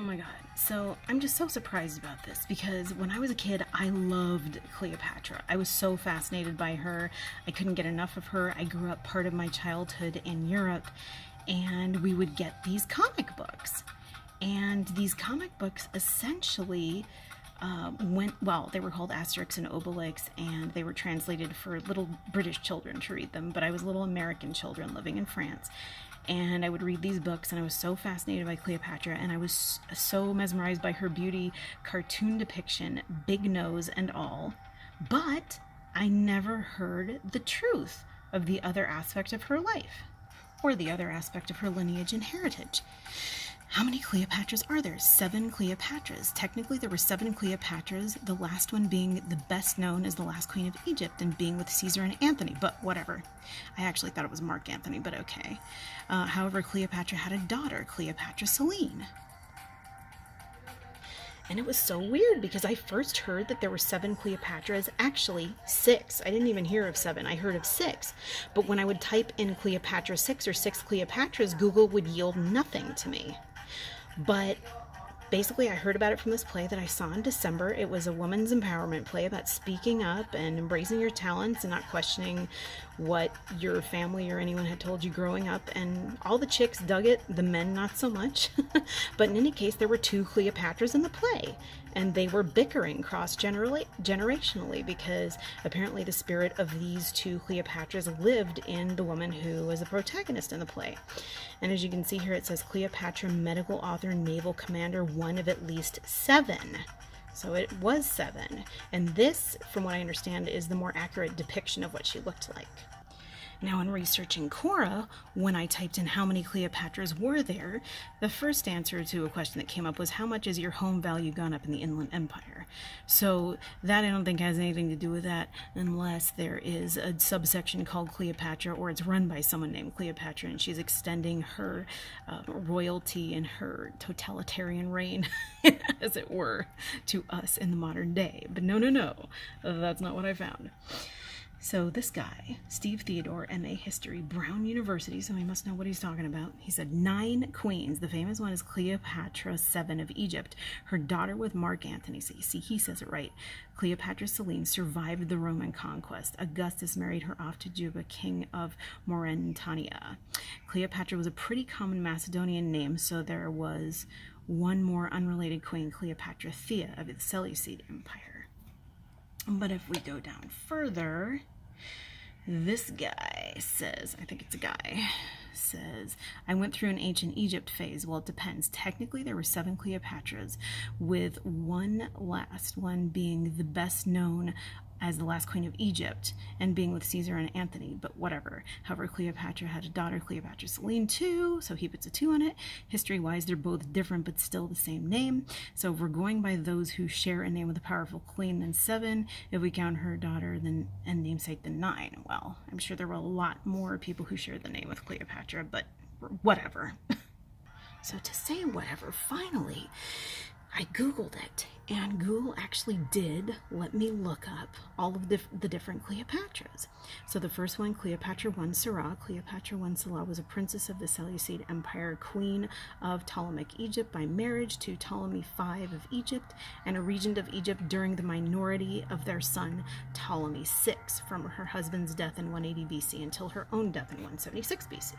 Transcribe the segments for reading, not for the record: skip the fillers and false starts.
my god. So I'm just so surprised about this because when I was a kid, I loved Cleopatra. I was so fascinated by her. I couldn't get enough of her. I grew up part of my childhood in Europe, and we would get these comic books. And these comic books essentially they were called Asterix and Obelix, and they were translated for little British children to read them, but I was little American children living in France. And I would read these books, and I was so fascinated by Cleopatra, and I was so mesmerized by her beauty, cartoon depiction, big nose and all. But I never heard the truth of the other aspect of her life, or the other aspect of her lineage and heritage. How many Cleopatras are there? 7 Cleopatras. Technically, there were 7 Cleopatras, the last one being the best known as the last queen of Egypt and being with Caesar and Antony, but whatever. I actually thought it was Mark Antony, but okay. However, Cleopatra had a daughter, Cleopatra Selene. And it was so weird because I first heard that there were 7 Cleopatras, actually 6. I didn't even hear of 7, I heard of 6. But when I would type in Cleopatra 6 or 6 Cleopatras, Google would yield nothing to me. But basically, I heard about it from this play that I saw in December. It was a woman's empowerment play about speaking up and embracing your talents and not questioning what your family or anyone had told you growing up. And all the chicks dug it, the men not so much. But in any case, there were 2 Cleopatras in the play, and they were bickering cross-generationally because apparently the spirit of these 2 Cleopatras lived in the woman who was the protagonist in the play. And as you can see here, it says Cleopatra, medical author, naval commander, one of at least 7. So it was 7. And this, from what I understand, is the more accurate depiction of what she looked like. Now, in researching Quora, when I typed in how many Cleopatras were there, the first answer to a question that came up was, how much has your home value gone up in the Inland Empire? So that I don't think has anything to do with that unless there is a subsection called Cleopatra, or it's run by someone named Cleopatra, and she's extending her royalty and her totalitarian reign, as it were, to us in the modern day. But no, that's not what I found. So this guy, Steve Theodore, MA History, Brown University, so he must know what he's talking about. He said 9 queens. The famous one is Cleopatra 7 of Egypt. Her daughter with Mark Antony. See, he says it right. Cleopatra Selene survived the Roman conquest. Augustus married her off to Juba, king of Mauretania. Cleopatra was a pretty common Macedonian name, so there was one more unrelated queen, Cleopatra Thea of the Seleucid Empire. But if we go down further, this guy says, I think it's a guy, says, I went through an ancient Egypt phase. Well, it depends. Technically, there were 7 Cleopatras, with one last one being the best known as the last queen of Egypt and being with Caesar and Antony, but whatever. However, Cleopatra had a daughter, Cleopatra Selene, too, so he puts a 2 on it. History-wise, they're both different, but still the same name. So if we're going by those who share a name with a powerful queen, then 7. If we count her daughter and namesake, then 9. Well, I'm sure there were a lot more people who shared the name with Cleopatra, but whatever. So to say whatever, finally, I Googled it, and Google actually did let me look up all of the different Cleopatras. So the first one, Cleopatra I Sarah. Cleopatra I Sarah was a princess of the Seleucid Empire, queen of Ptolemaic Egypt by marriage to Ptolemy V of Egypt, and a regent of Egypt during the minority of their son Ptolemy VI, from her husband's death in 180 BC until her own death in 176 BC.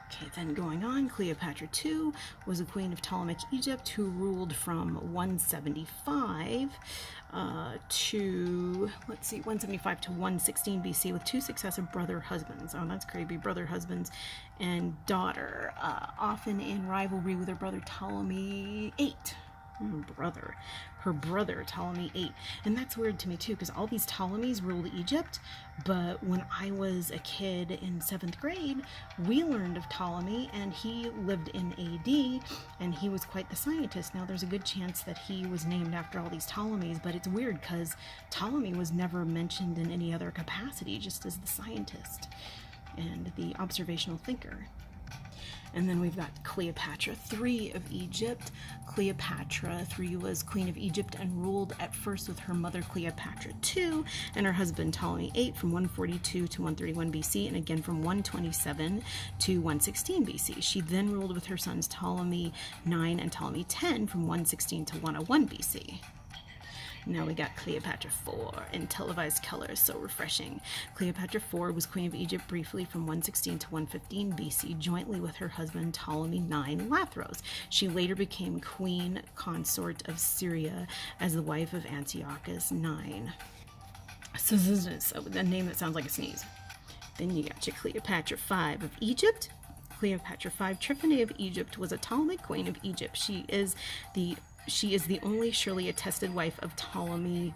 Okay, then going on, Cleopatra II was a queen of Ptolemaic Egypt who ruled from 175 to 116 BC with 2 successive brother husbands. Oh, that's crazy, brother husbands and daughter, often in rivalry with her brother Ptolemy VIII. Her brother Ptolemy VIII. And that's weird to me too, because all these Ptolemies ruled Egypt, but when I was a kid in 7th grade, we learned of Ptolemy, and he lived in AD, and he was quite the scientist. Now there's a good chance that he was named after all these Ptolemies, but it's weird because Ptolemy was never mentioned in any other capacity, just as the scientist and the observational thinker. And then we've got Cleopatra III of Egypt. Cleopatra III was queen of Egypt and ruled at first with her mother Cleopatra II and her husband Ptolemy VIII from 142 to 131 BC and again from 127 to 116 BC. She then ruled with her sons Ptolemy IX and Ptolemy X from 116 to 101 BC. Now we got Cleopatra IV in televised colors, so refreshing. Cleopatra IV was queen of Egypt briefly from 116 to 115 BC, jointly with her husband Ptolemy IX Lathros. She later became queen consort of Syria as the wife of Antiochus IX. So this is a name that sounds like a sneeze. Then you got your Cleopatra V of Egypt. Cleopatra V, Tryphone of Egypt, was a Ptolemaic queen of Egypt. She is the only surely attested wife of Ptolemy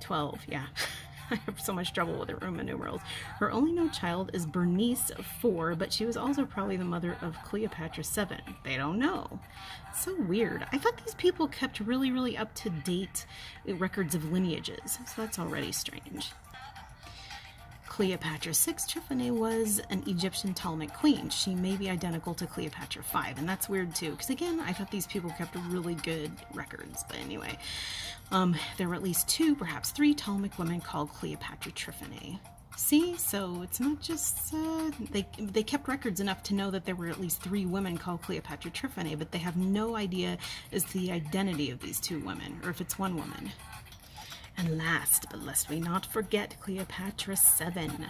12. Yeah, I have so much trouble with the Roman numerals. Her only known child is Bernice of 4, but she was also probably the mother of Cleopatra 7. They don't know. So weird. I thought these people kept really, really up-to-date records of lineages, so that's already strange. Cleopatra VI, Tryphone, was an Egyptian Ptolemaic queen. She may be identical to Cleopatra V, and that's weird too, because again, I thought these people kept really good records, but anyway. There were at least 2, perhaps 3 Ptolemaic women called Cleopatra Tryphone. See, so it's not just, they kept records enough to know that there were at least 3 women called Cleopatra Tryphone, but they have no idea as to the identity of these 2 women, or if it's one woman. And last, but lest we not forget, Cleopatra VII.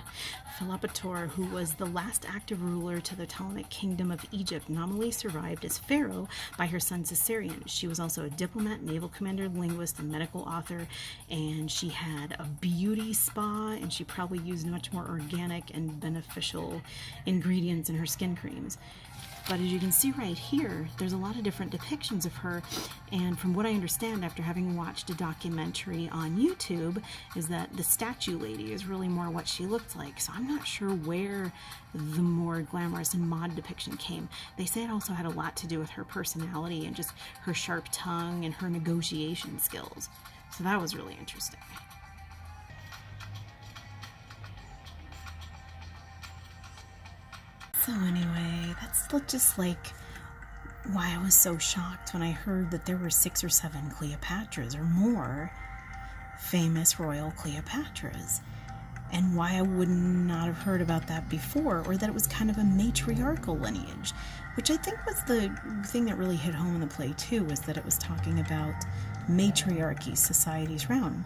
Philopator, who was the last active ruler to the Ptolemaic kingdom of Egypt, nominally survived as pharaoh by her son Caesarion. She was also a diplomat, naval commander, linguist, and medical author, and she had a beauty spa, and she probably used much more organic and beneficial ingredients in her skin creams. But as you can see right here, there's a lot of different depictions of her, and from what I understand after having watched a documentary on YouTube, is that the statue lady is really more what she looked like, so I'm not sure where the more glamorous and mod depiction came. They say it also had a lot to do with her personality and just her sharp tongue and her negotiation skills, so that was really interesting. So anyway, that's just like why I was so shocked when I heard that there were 6 or 7 Cleopatras or more famous royal Cleopatras, and why I would not have heard about that before, or that it was kind of a matriarchal lineage, which I think was the thing that really hit home in the play too, was that it was talking about matriarchy, society's realm.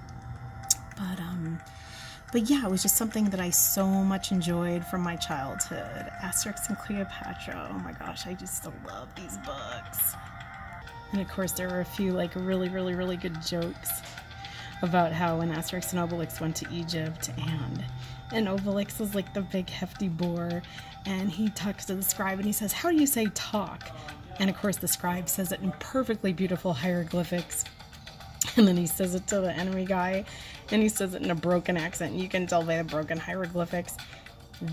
But yeah, it was just something that I so much enjoyed from my childhood. Asterix and Cleopatra, oh my gosh, I just still love these books. And of course there were a few like really, really, really good jokes about how when Asterix and Obelix went to Egypt, and Obelix was like the big hefty boar, and he talks to the scribe and he says, "How do you say talk?" And of course the scribe says it in perfectly beautiful hieroglyphics. And then he says it to the enemy guy, and he says it in a broken accent. You can tell by the broken hieroglyphics.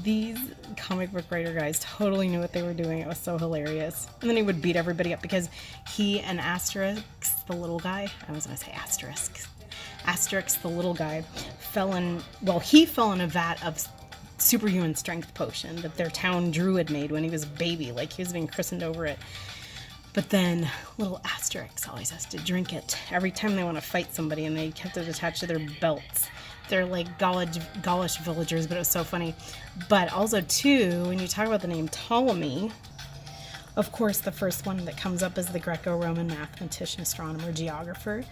These comic book writer guys totally knew what they were doing. It was so hilarious. And then he would beat everybody up because he and Asterix, the little guy, I was going to say Asterix, the little guy, he fell in a vat of superhuman strength potion that their town druid made when he was a baby. Like, he was being christened over it. But then little Asterix always has to drink it every time they want to fight somebody, and they kept it attached to their belts. They're like Gaulish villagers, but it was so funny. But also, too, when you talk about the name Ptolemy, of course, the first one that comes up is the Greco-Roman mathematician, astronomer, geographer.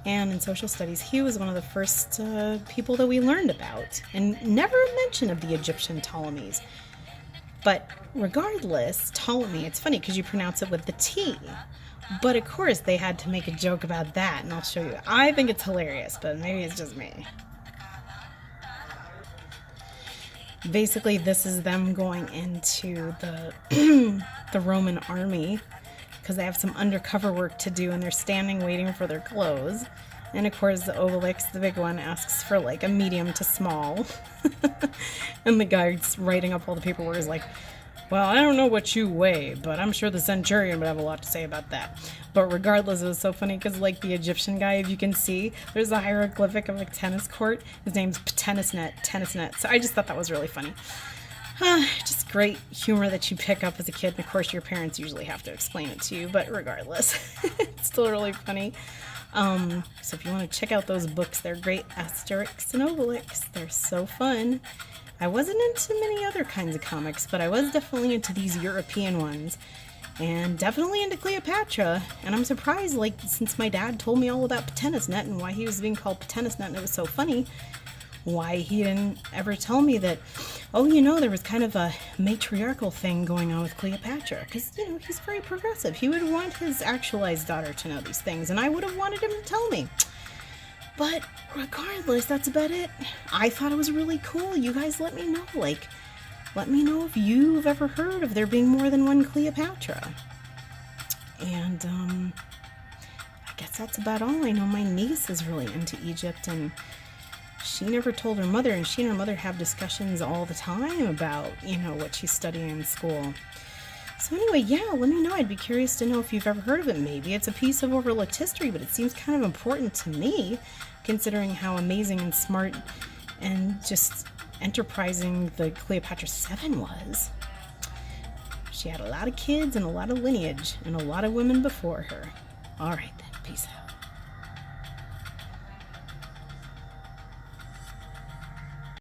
And in social studies, he was one of the first people that we learned about. And never a mention of the Egyptian Ptolemies. But regardless, Ptolemy, it's funny because you pronounce it with the T. But of course, they had to make a joke about that, and I'll show you. I think it's hilarious, but maybe it's just me. Basically, this is them going into the the Roman army because they have some undercover work to do, and they're standing waiting for their clothes. And of course, the Obelix, the big one, asks for like a medium to small. And the guy's writing up all the paperwork is like, "Well, I don't know what you weigh, but I'm sure the centurion would have a lot to say about that." But regardless, it was so funny because like the Egyptian guy, if you can see, there's a hieroglyphic of a tennis court. His name's tennis net. So I just thought that was really funny. Just great humor that you pick up as a kid. And of course, your parents usually have to explain it to you, but regardless, it's still really funny. So if you want to check out those books, they're great. Asterix and Obelix. They're so fun. I wasn't into many other kinds of comics, but I was definitely into these European ones. And definitely into Cleopatra. And I'm surprised, like, since my dad told me all about Patennisnet and why he was being called Patennisnet, and it was so funny, why he didn't ever tell me that, oh, you know, there was kind of a matriarchal thing going on with Cleopatra. Because, you know, he's very progressive. He would want his actualized daughter to know these things, and I would have wanted him to tell me. But regardless, that's about it. I thought it was really cool. You guys let me know, like, let me know if you've ever heard of there being more than one Cleopatra. And, I guess that's about all. I know my niece is really into Egypt, and she never told her mother, and she and her mother have discussions all the time about, you know, what she's studying in school. So anyway, yeah, let me know. I'd be curious to know if you've ever heard of it. Maybe it's a piece of overlooked history, but it seems kind of important to me, considering how amazing and smart and just enterprising the Cleopatra 7 was. She had a lot of kids and a lot of lineage and a lot of women before her. All right then, peace out.